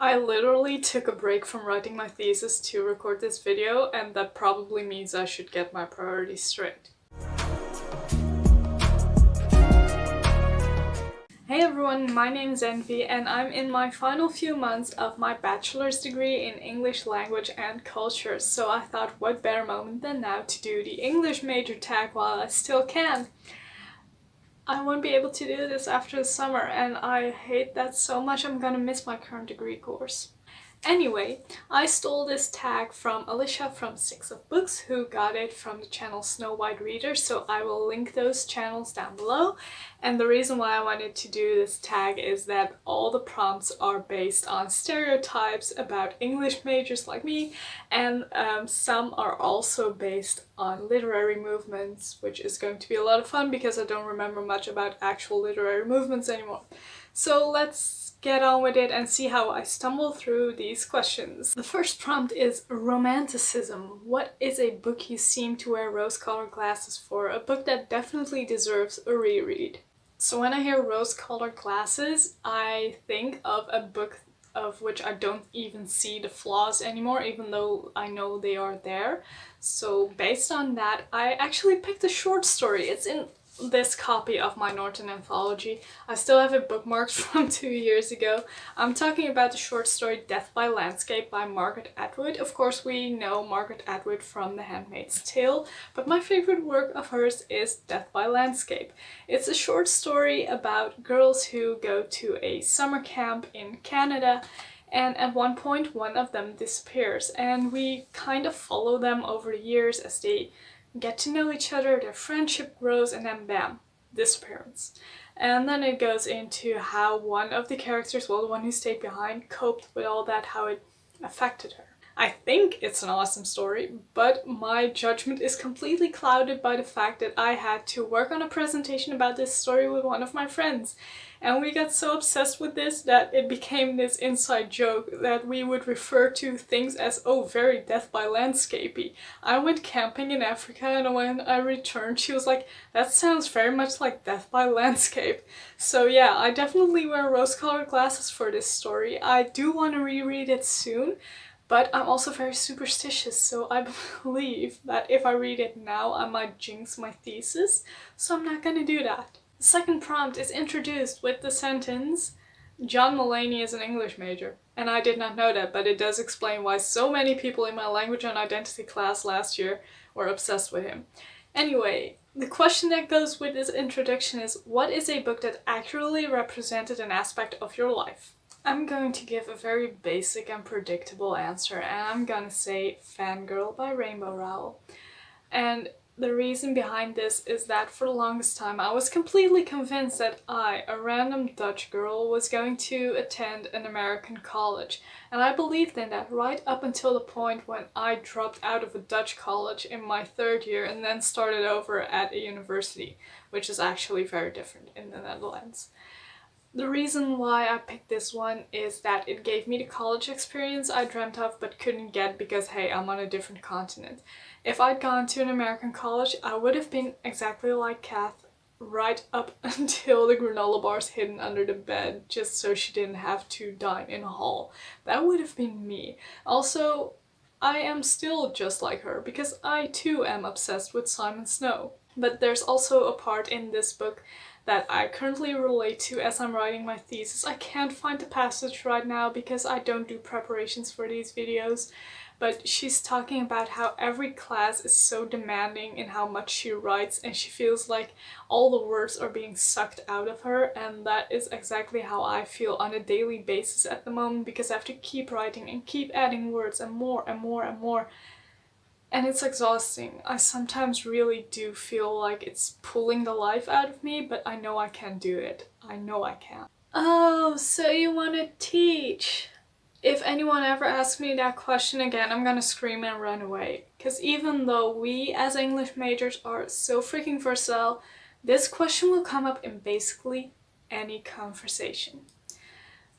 I literally took a break from writing my thesis to record this video, and that probably means I should get my priorities straight. Hey everyone, my name is Envy and I'm in my final few months of my bachelor's degree in English language and culture, so I thought what better moment than now to do the English major tag while I still can. I won't be able to do this after the summer and I hate that so much. I'm gonna miss my current degree course. Anyway, I stole this tag from Alicia from Six of Books, who got it from the channel Snow White Reader, so I will link those channels down below. And the reason why I wanted to do this tag is that all the prompts are based on stereotypes about English majors like me, and some are also based on literary movements, which is going to be a lot of fun because I don't remember much about actual literary movements anymore. So let's get on with it and see how I stumble through these questions. The first prompt is Romanticism. What is a book you seem to wear rose-colored glasses for? A book that definitely deserves a reread. So when I hear rose-colored glasses, I think of a book of which I don't even see the flaws anymore, even though I know they are there. So based on that, I actually picked a short story. It's in this copy of my Norton anthology. I still have it bookmarked from 2 years ago. I'm talking about the short story Death by Landscape by Margaret Atwood. Of course, we know Margaret Atwood from The Handmaid's Tale, but my favorite work of hers is Death by Landscape. It's a short story about girls who go to a summer camp in Canada, and at one point one of them disappears, and we kind of follow them over the years as they get to know each other, their friendship grows, and then bam, disappearance. And then it goes into how one of the characters, well, the one who stayed behind, coped with all that, how it affected her. I think it's an awesome story, but my judgment is completely clouded by the fact that I had to work on a presentation about this story with one of my friends. And we got so obsessed with this that it became this inside joke that we would refer to things as, oh, very Death by Landscapey. I went camping in Africa and when I returned she was like, that sounds very much like Death by Landscape. So yeah, I definitely wear rose-colored glasses for this story. I do want to reread it soon, but I'm also very superstitious, so I believe that if I read it now I might jinx my thesis, so I'm not gonna do that. The second prompt is introduced with the sentence, John Mulaney is an English major. And I did not know that, but it does explain why so many people in my language and identity class last year were obsessed with him. Anyway, the question that goes with this introduction is, what is a book that accurately represented an aspect of your life? I'm going to give a very basic and predictable answer, and I'm gonna say Fangirl by Rainbow Rowell. And the reason behind this is that for the longest time I was completely convinced that I, a random Dutch girl, was going to attend an American college. And I believed in that right up until the point when I dropped out of a Dutch college in my third year and then started over at a university, which is actually very different in the Netherlands. The reason why I picked this one is that it gave me the college experience I dreamt of but couldn't get because, hey, I'm on a different continent. If I'd gone to an American college, I would have been exactly like Kath right up until the granola bars hidden under the bed, just so she didn't have to dine in a hall. That would have been me. Also, I am still just like her because I too am obsessed with Simon Snow. But there's also a part in this book that I currently relate to as I'm writing my thesis. I can't find the passage right now because I don't do preparations for these videos, but she's talking about how every class is so demanding in how much she writes and she feels like all the words are being sucked out of her, and that is exactly how I feel on a daily basis at the moment because I have to keep writing and keep adding words and more and more and more. And it's exhausting. I sometimes really do feel like it's pulling the life out of me, but I know I can do it. I know I can. Oh, so you want to teach? If anyone ever asks me that question again, I'm gonna scream and run away. Because even though we as English majors are so freaking versatile, this question will come up in basically any conversation.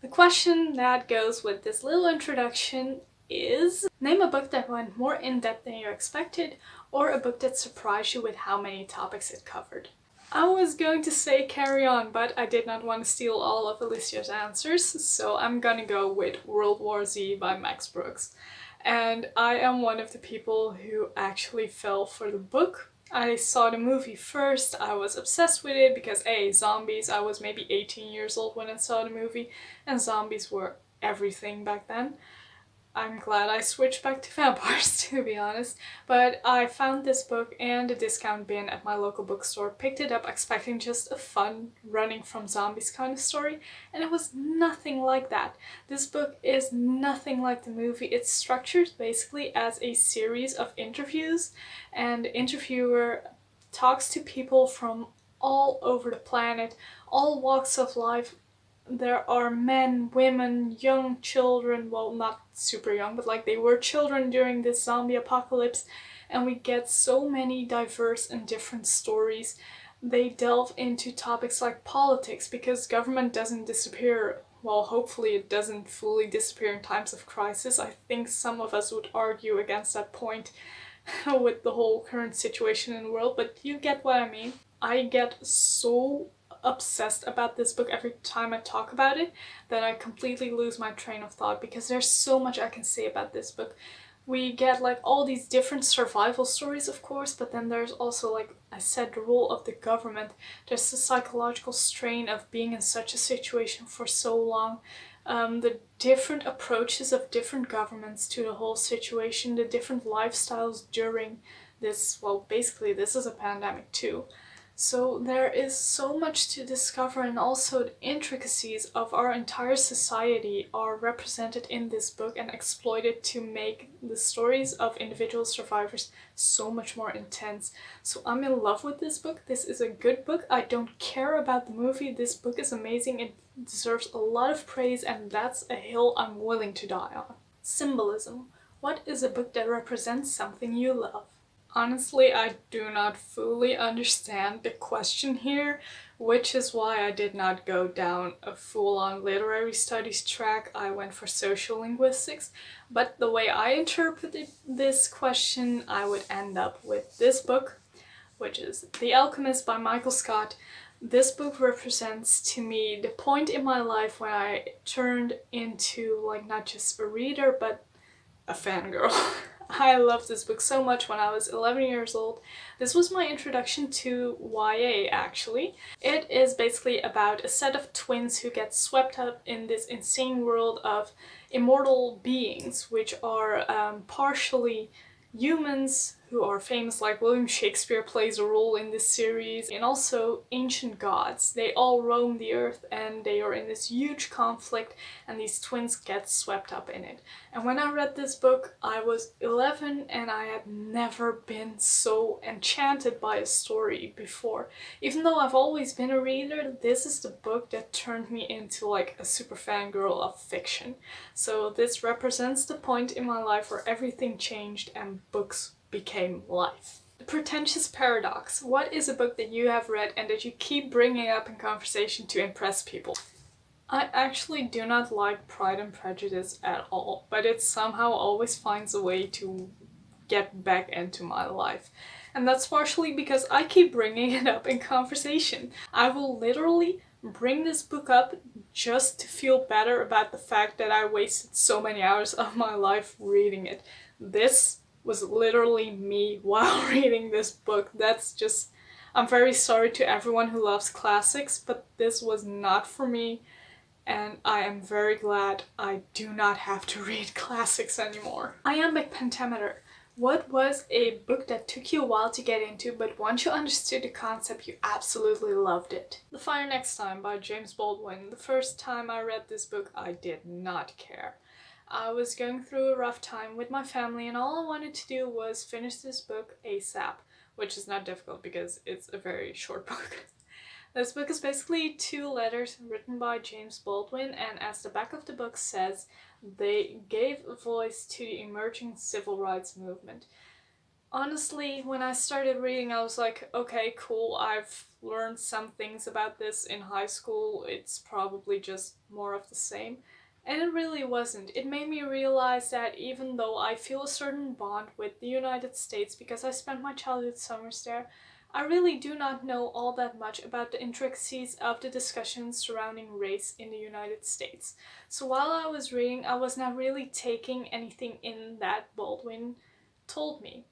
The question that goes with this little introduction is, name a book that went more in-depth than you expected, or a book that surprised you with how many topics it covered. I was going to say Carry On, but I did not want to steal all of Alicia's answers, so I'm gonna go with World War Z by Max Brooks. And I am one of the people who actually fell for the book. I saw the movie first, I was obsessed with it because zombies, I was maybe 18 years old when I saw the movie, and zombies were everything back then. I'm glad I switched back to vampires, to be honest. But I found this book in the discount bin at my local bookstore, picked it up expecting just a fun running from zombies kind of story, and it was nothing like that. This book is nothing like the movie. It's structured basically as a series of interviews, and the interviewer talks to people from all over the planet, all walks of life. There are men, women, young children, well, not super young, but like they were children during this zombie apocalypse, and we get so many diverse and different stories. They delve into topics like politics, because government doesn't disappear. Well, hopefully it doesn't fully disappear in times of crisis. I think some of us would argue against that point with the whole current situation in the world, but you get what I mean. I get so obsessed about this book every time I talk about it that I completely lose my train of thought, because there's so much I can say about this book. We get like all these different survival stories, of course, but then there's also, like I said, the role of the government. There's the psychological strain of being in such a situation for so long. The different approaches of different governments to the whole situation, the different lifestyles during this, well, basically this is a pandemic too. So there is so much to discover, and also the intricacies of our entire society are represented in this book and exploited to make the stories of individual survivors so much more intense. So I'm in love with this book. This is a good book. I don't care about the movie. This book is amazing. It deserves a lot of praise, and that's a hill I'm willing to die on. Symbolism. What is a book that represents something you love? Honestly, I do not fully understand the question here, which is why I did not go down a full-on literary studies track. I went for social linguistics, but the way I interpreted this question, I would end up with this book, which is The Alchemist by Michael Scott. This book represents to me the point in my life when I turned into, like, not just a reader, but a fangirl. I loved this book so much when I was 11 years old. This was my introduction to YA, actually. It is basically about a set of twins who get swept up in this insane world of immortal beings, which are partially humans who are famous, like William Shakespeare plays a role in this series, and also ancient gods. They all roam the earth and they are in this huge conflict, and these twins get swept up in it. And when I read this book, I was 11 and I had never been so enchanted by a story before. Even though I've always been a reader, this is the book that turned me into like a super fangirl of fiction. So this represents the point in my life where everything changed and books became life. The Pretentious Paradox. What is a book that you have read and that you keep bringing up in conversation to impress people? I actually do not like Pride and Prejudice at all, but it somehow always finds a way to get back into my life. And that's partially because I keep bringing it up in conversation. I will literally bring this book up just to feel better about the fact that I wasted so many hours of my life reading it. This was literally me while reading this book. That's just... I'm very sorry to everyone who loves classics, but this was not for me. And I am very glad I do not have to read classics anymore. Iambic Pentameter. What was a book that took you a while to get into, but once you understood the concept, you absolutely loved it? The Fire Next Time by James Baldwin. The first time I read this book, I did not care. I was going through a rough time with my family, and all I wanted to do was finish this book ASAP, which is not difficult because it's a very short book. This book is basically 2 letters written by James Baldwin, and as the back of the book says, they gave a voice to the emerging civil rights movement. Honestly, when I started reading, I was like, okay, cool, I've learned some things about this in high school, it's probably just more of the same. And it really wasn't. It made me realize that even though I feel a certain bond with the United States because I spent my childhood summers there, I really do not know all that much about the intricacies of the discussions surrounding race in the United States. So while I was reading, I was not really taking anything in that Baldwin told me.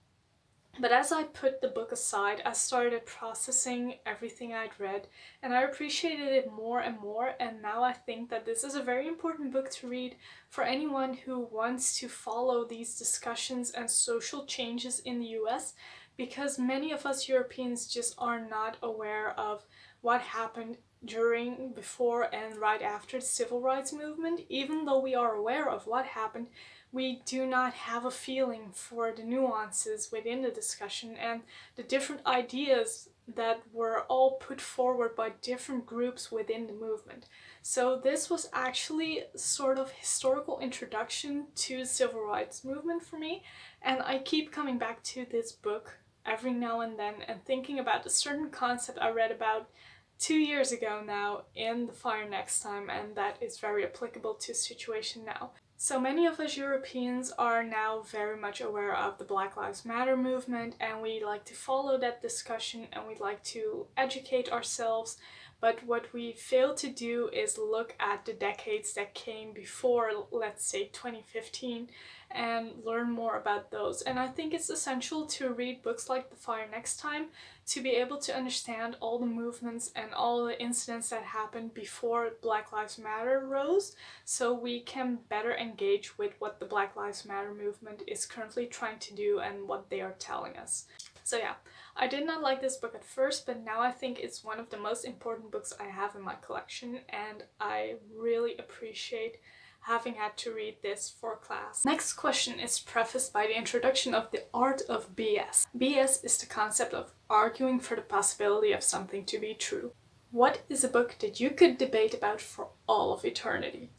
But as I put the book aside, I started processing everything I'd read, and I appreciated it more and more, and now I think that this is a very important book to read for anyone who wants to follow these discussions and social changes in the US, because many of us Europeans just are not aware of what happened during, before, and right after the civil rights movement. Even though we are aware of what happened, we do not have a feeling for the nuances within the discussion and the different ideas that were all put forward by different groups within the movement. So this was actually sort of historical introduction to the civil rights movement for me, and I keep coming back to this book every now and then and thinking about a certain concept I read about 2 years ago now in The Fire Next Time, and that is very applicable to the situation now. So many of us Europeans are now very much aware of the Black Lives Matter movement, and we like to follow that discussion and we like to educate ourselves. But what we fail to do is look at the decades that came before, let's say 2015, and learn more about those. And I think it's essential to read books like The Fire Next Time to be able to understand all the movements and all the incidents that happened before Black Lives Matter rose, so we can better engage with what the Black Lives Matter movement is currently trying to do and what they are telling us. So yeah, I did not like this book at first, but now I think it's one of the most important books I have in my collection, and I really appreciate having had to read this for class. Next question is prefaced by the introduction of the art of BS. BS is the concept of arguing for the possibility of something to be true. What is a book that you could debate about for all of eternity?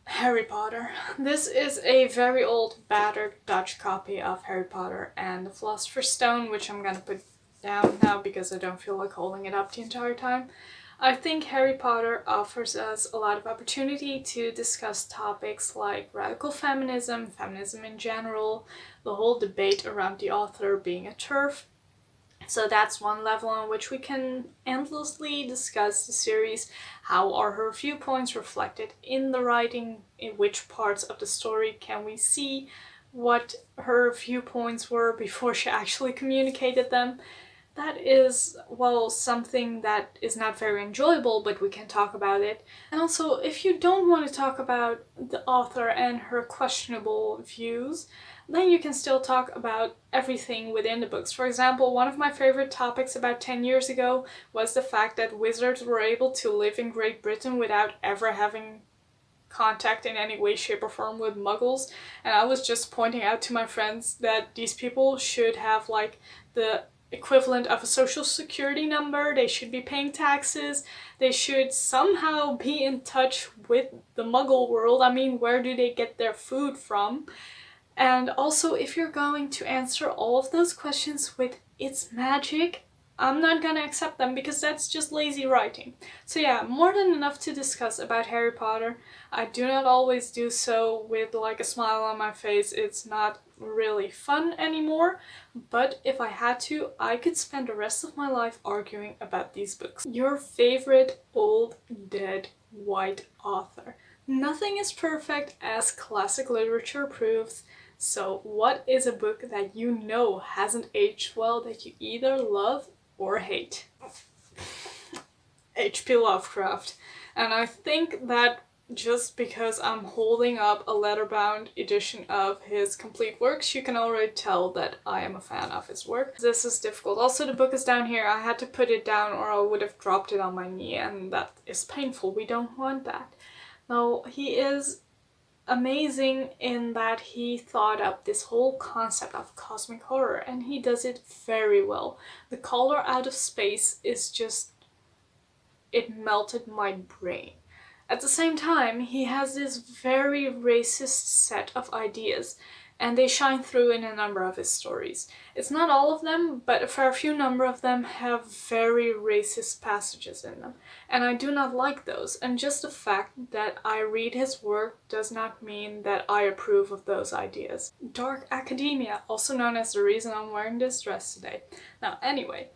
Harry Potter. This is a very old, battered Dutch copy of Harry Potter and the Philosopher's Stone, which I'm gonna put down now because I don't feel like holding it up the entire time. I think Harry Potter offers us a lot of opportunity to discuss topics like radical feminism, feminism in general, the whole debate around the author being a TERF. So that's one level on which we can endlessly discuss the series. How are her viewpoints reflected in the writing? In which parts of the story can we see what her viewpoints were before she actually communicated them? That is, well, something that is not very enjoyable, but we can talk about it. And also, if you don't want to talk about the author and her questionable views, then you can still talk about everything within the books. For example, one of my favorite topics about 10 years ago was the fact that wizards were able to live in Great Britain without ever having contact in any way, shape or form with muggles. And I was just pointing out to my friends that these people should have like the equivalent of a social security number, they should be paying taxes, they should somehow be in touch with the muggle world. I mean, where do they get their food from? And also, if you're going to answer all of those questions with "it's magic," I'm not gonna accept them because that's just lazy writing. So yeah, more than enough to discuss about Harry Potter. I do not always do so with like a smile on my face. It's not really fun anymore, but if I had to, I could spend the rest of my life arguing about these books. Your favorite old, dead, white author. Nothing is perfect, as classic literature proves. So what is a book that you know hasn't aged well that you either love or hate? H.P. Lovecraft. And I think that just because I'm holding up a letterbound edition of his complete works, you can already tell that I am a fan of his work. This is difficult. Also, the book is down here. I had to put it down or I would have dropped it on my knee, and that is painful. We don't want that. Now, he is amazing in that he thought up this whole concept of cosmic horror, and he does it very well. The Color Out of Space is just, it melted my brain. At the same time, he has this very racist set of ideas, and they shine through in a number of his stories. It's not all of them, but a fair few number of them have very racist passages in them, and I do not like those, and just the fact that I read his work does not mean that I approve of those ideas. Dark academia, also known as the reason I'm wearing this dress today. Now anyway,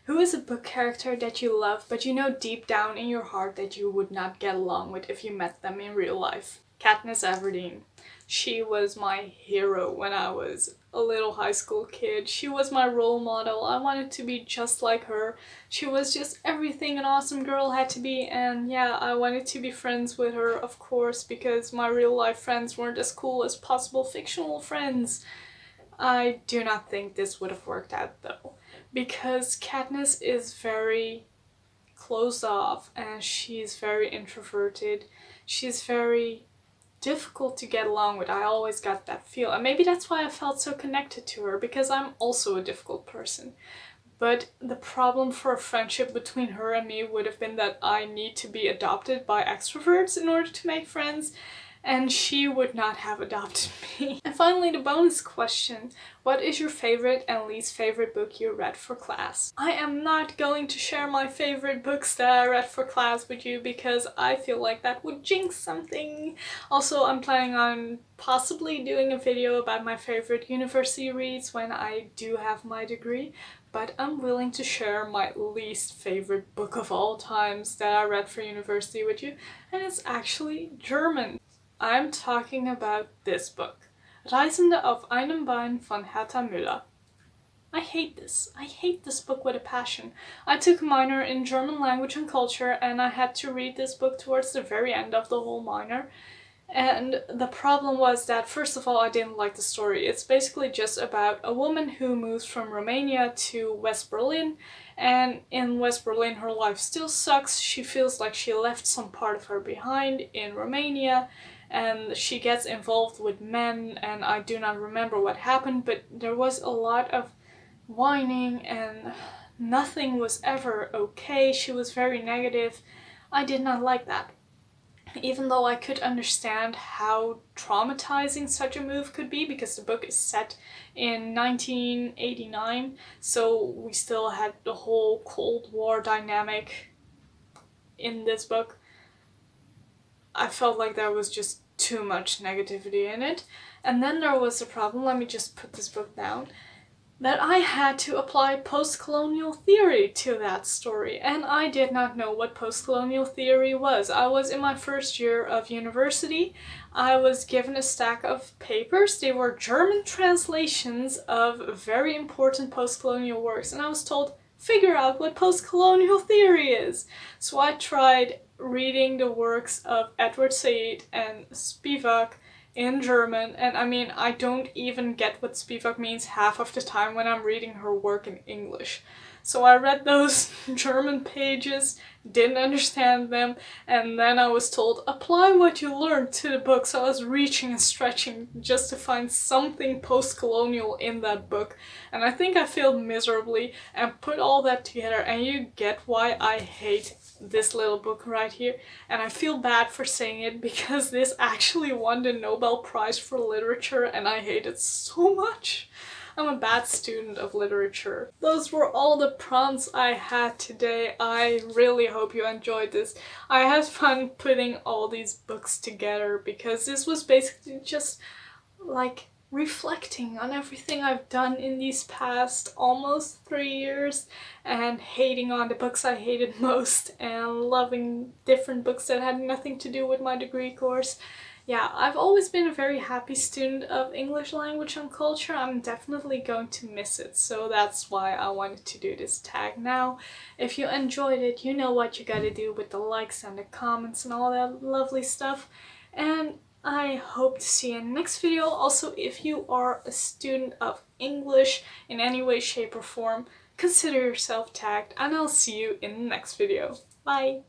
who is a book character that you love but you know deep down in your heart that you would not get along with if you met them in real life? Katniss Everdeen. She was my hero when I was a little high school kid. She was my role model. I wanted to be just like her. She was just everything an awesome girl had to be, and yeah, I wanted to be friends with her, of course, because my real life friends weren't as cool as possible fictional friends. I do not think this would have worked out though, because Katniss is very closed off and she's very introverted. She's very difficult to get along with. I always got that feel, and maybe that's why I felt so connected to her, because I'm also a difficult person. But the problem for a friendship between her and me would have been that I need to be adopted by extroverts in order to make friends, and she would not have adopted me. And finally, the bonus question. What is your favorite and least favorite book you read for class? I am not going to share my favorite books that I read for class with you because I feel like that would jinx something. Also, I'm planning on possibly doing a video about my favorite university reads when I do have my degree, but I'm willing to share my least favorite book of all times that I read for university with you, and it's actually German. I'm talking about this book, Reisende auf einem Bein von Hertha Müller. I hate this. I hate this book with a passion. I took a minor in German language and culture, and I had to read this book towards the very end of the whole minor. And the problem was that, first of all, I didn't like the story. It's basically just about a woman who moves from Romania to West Berlin, and in West Berlin her life still sucks. She feels like she left some part of her behind in Romania, and she gets involved with men, and I do not remember what happened, but there was a lot of whining and nothing was ever okay. She was very negative. I did not like that. Even though I could understand how traumatizing such a move could be, because the book is set in 1989, so we still had the whole Cold War dynamic in this book. I felt like there was just too much negativity in it. And then there was the problem, let me just put this book down, that I had to apply post-colonial theory to that story, and I did not know what post-colonial theory was. I was in my first year of university. I was given a stack of papers. They were German translations of very important post-colonial works, and I was told, figure out what post-colonial theory is. So I tried reading the works of Edward Said and Spivak in German, and I mean, I don't even get what Spivak means half of the time when I'm reading her work in English. So I read those German pages, didn't understand them, and then I was told, apply what you learned to the book. So I was reaching and stretching just to find something post-colonial in that book. And I think I failed miserably and put all that together, and you get why I hate this little book right here. And I feel bad for saying it because this actually won the Nobel Prize for Literature, and I hate it so much. I'm a bad student of literature. Those were all the prompts I had today. I really hope you enjoyed this. I had fun putting all these books together because this was basically just like reflecting on everything I've done in these past almost 3 years, and hating on the books I hated most and loving different books that had nothing to do with my degree course. Yeah, I've always been a very happy student of English language and culture. I'm definitely going to miss it, so that's why I wanted to do this tag now. If you enjoyed it, you know what you gotta do with the likes and the comments and all that lovely stuff. And I hope to see you in the next video. Also, if you are a student of English in any way, shape or form, consider yourself tagged, and I'll see you in the next video. Bye!